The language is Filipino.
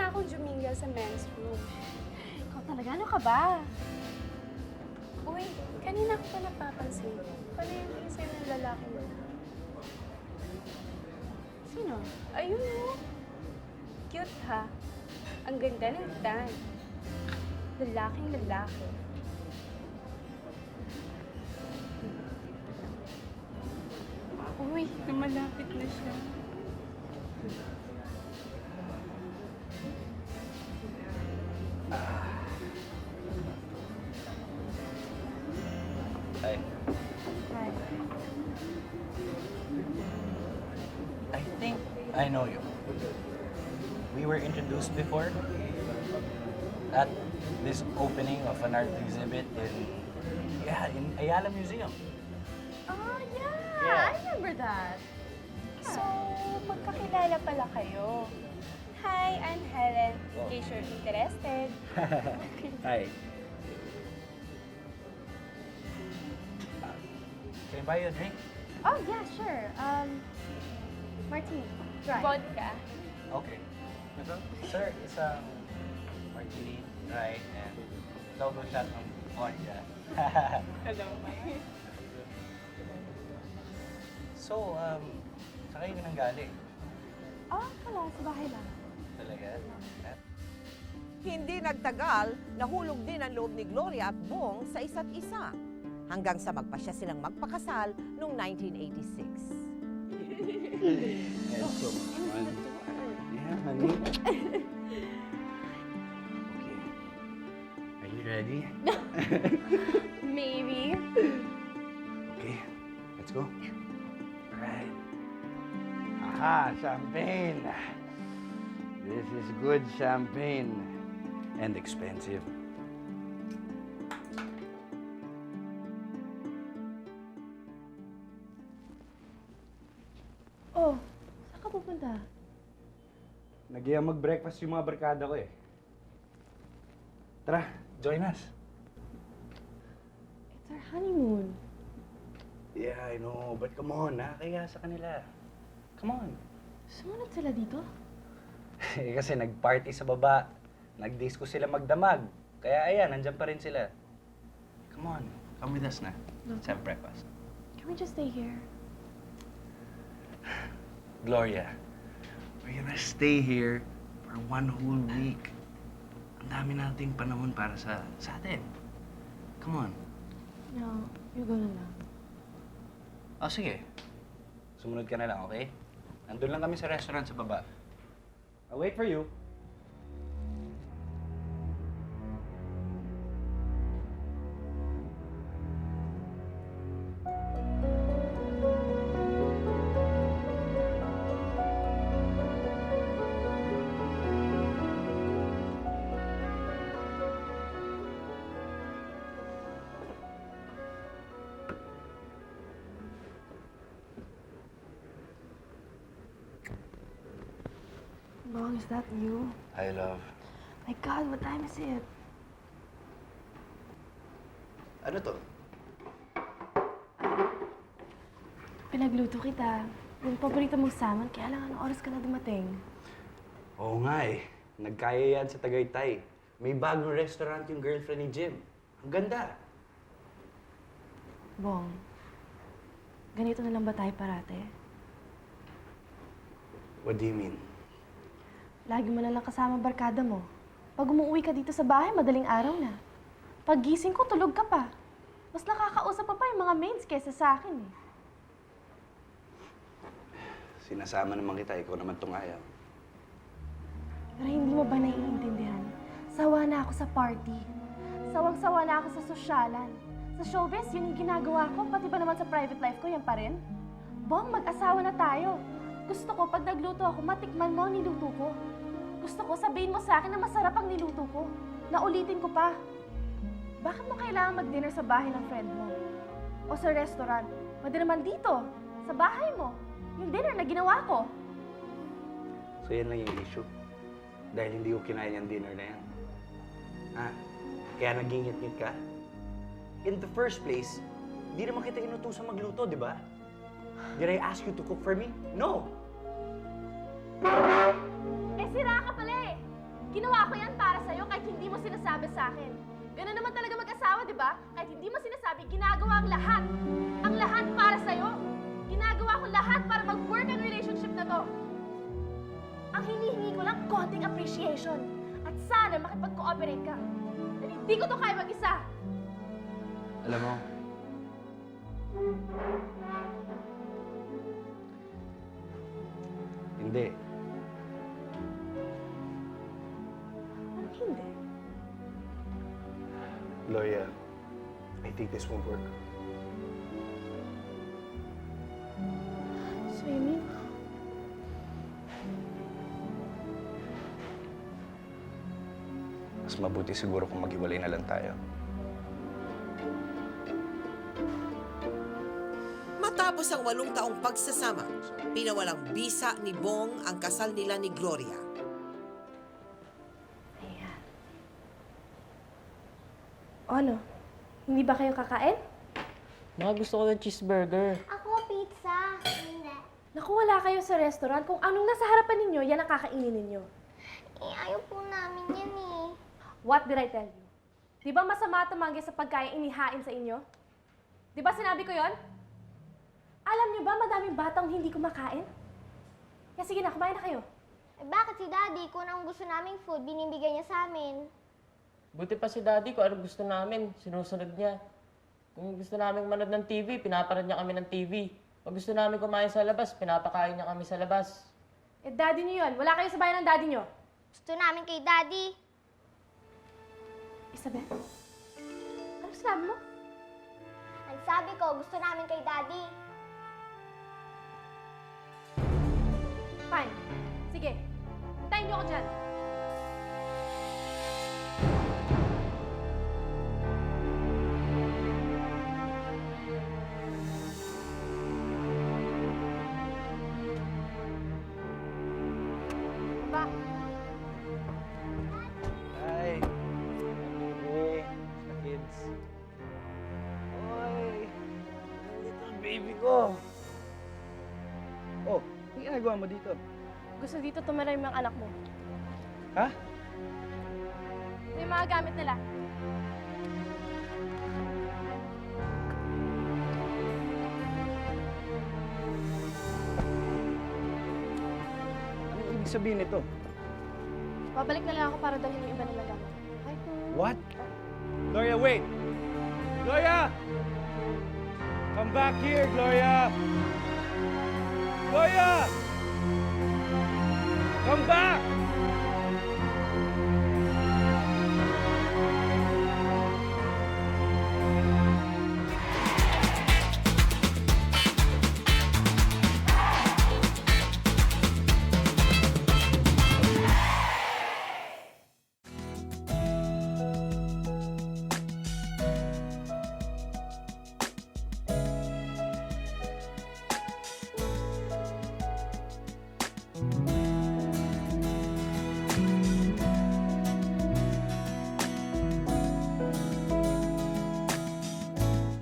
na akong jumingga sa men's room. Ikaw talaga, ano ka ba? Uy, kanina ko pa napapansin. Pala yung isa ng lalaki mo. Sino? Ayun mo. Cute ha. Ang ganda ng tan. Lalaking lalaki. Uy, lumalapit na siya. Hi. Hi. I think I know you. We were introduced before at this opening of an art exhibit in Ayala Museum. Oh, yeah! Yeah. I remember that. So, magkakilala pala kayo. Hi, I'm Helen, in case you're interested. Hi. Can I buy you a drink? Oh, yeah, sure. Martini. Dry. Vodka. Okay. Sir, isang martini, dry, and double shot ng vodka. Hello, So, saan kayo nanggaling? Oh, wala. Sa bahay lang. Talaga? Hindi nagtagal, nahulog din ang loob ni Gloria at Bong sa isa't isa. Hanggang sa magpasya silang magpakasal noong 1986. That's so fun. Yeah, honey. Okay. Are you ready? Maybe. Okay, let's go. All right. Aha, champagne. This is good champagne. And expensive. Oh, saan ka pupunta? Nagyayang mag-breakfast yung mga barkada ko eh. Tara, join us. It's our honeymoon. Yeah, I know. But come on, nakakaya sa kanila. Come on. Sumunod sila dito? Eh, kasi nag-party sa baba. Nag-disco sila magdamag. Kaya ayan, nandyan pa rin sila. Come on, come with us na. Let's have breakfast. Can we just stay here? Gloria, we're gonna stay here for 1 whole week. Ang dami nating panahon para sa atin. Come on. No, you go na lang. Oh, sige. Sumunod ka na lang, okay? Nandun lang kami sa restaurant sa baba. I'll wait for you. Bong, is that you? Hi, love. My God, what time is it? Ano to? Pinagluto kita. Yung paborito mong salmon, kaya lang anong oras ka na dumating? Oo nga eh. Nagkaya yan sa Tagaytay. May bagong restaurant yung girlfriend ni Jim. Ang ganda. Bong, ganito na lang ba tayo parate? What do you mean? Lagi mo na lang kasama ang barkada mo. Pag umuwi ka dito sa bahay, madaling araw na. Pag gising ko, tulog ka pa. Mas nakakausap pa yung mga mains kesa sa akin eh. Sinasama naman kita, ikaw naman tong ayaw. Pero hindi mo ba naiintindihan? Sawa na ako sa party. Sawang-sawa na ako sa sosyalan. Sa showbiz, yun yung ginagawa ko. Pati ba naman sa private life ko, yan pa rin? Bong, mag-asawa na tayo. Gusto ko, pag nagluto ako, matikman mo ang niluto ko. Gusto ko, sabihin mo sa akin na masarap ang niluto ko. Naulitin ko pa. Bakit mo kailangan mag-dinner sa bahay ng friend mo? O sa restaurant? Pwede naman dito, sa bahay mo. Yung dinner na ginawa ko. So yan lang yung issue. Dahil hindi ko kinain yung dinner na yan. Ah, kaya nagingit-ngit ka? In the first place, di naman kita inutusan magluto, di ba? Did I ask you to cook for me? No! Eh, sira ka pala eh! Ginawa ko yan para sa'yo kahit hindi mo sinasabi sa akin. Ganun naman talaga mag-asawa, di ba? Kahit hindi mo sinasabi, ginagawa ang lahat. Ang lahat para sa'yo. Ginagawa ko lahat para mag-work ang relationship na to. Ang hinihingi ko lang, konting appreciation. At sana makipag-cooperate ka. Dahil hindi ko to kaya mag-isa. Alam mo, hindi. Anong hindi? Gloria, I think this won't work. So you mean? Mas mabuti siguro kung maghiwalay na lang tayo. Matapos ang 8 taong pagsasama, pinawalang bisa ni Bong ang kasal nila ni Gloria. Ayan. O ano? Hindi ba kayo kakain? Mga gusto ko ng cheeseburger. Ako, pizza. Hindi. Naku, wala kayo sa restaurant. Kung anong nasa harapan ninyo, yan ang kakainin ninyo. Eh, ayaw po namin yan eh. What did I tell you? Di ba masama tumanggi sa pagkain inihain sa inyo? Di ba sinabi ko yon? Alam niyo ba madaming batang hindi kumakain? Kaya sige na, kumain na kayo. Eh, bakit si Daddy, kung anong gusto naming food, binibigay niya sa amin? Buti pa si Daddy ko, ano gusto namin, sinusunod niya. Kung gusto namin manood ng TV, pinapanood niya kami ng TV. Pag gusto namin kumain sa labas, pinapakain niya kami sa labas. Eh, daddy niyo yun. Wala kayo sa bayan ng daddy niyo. Gusto namin kay Daddy. Isabel? Ano sinabi mo? Ang sabi ko, gusto namin kay Daddy. Fine. Sige. Hintayin niyo ako dyan. Ba? Hi. Hey, sa kids. Oy, little baby ko. Oh, ano ginagawa mo dito? Gusto dito tumira yung mga anak mo. Ha? Ito yung mga gamit nila. Anong ibig sabihin nito? Babalik na lang ako para dalhin yung iba nila gamit. Okay? What? Gloria, wait! Gloria! Come back here, Gloria! Gloria! Come back!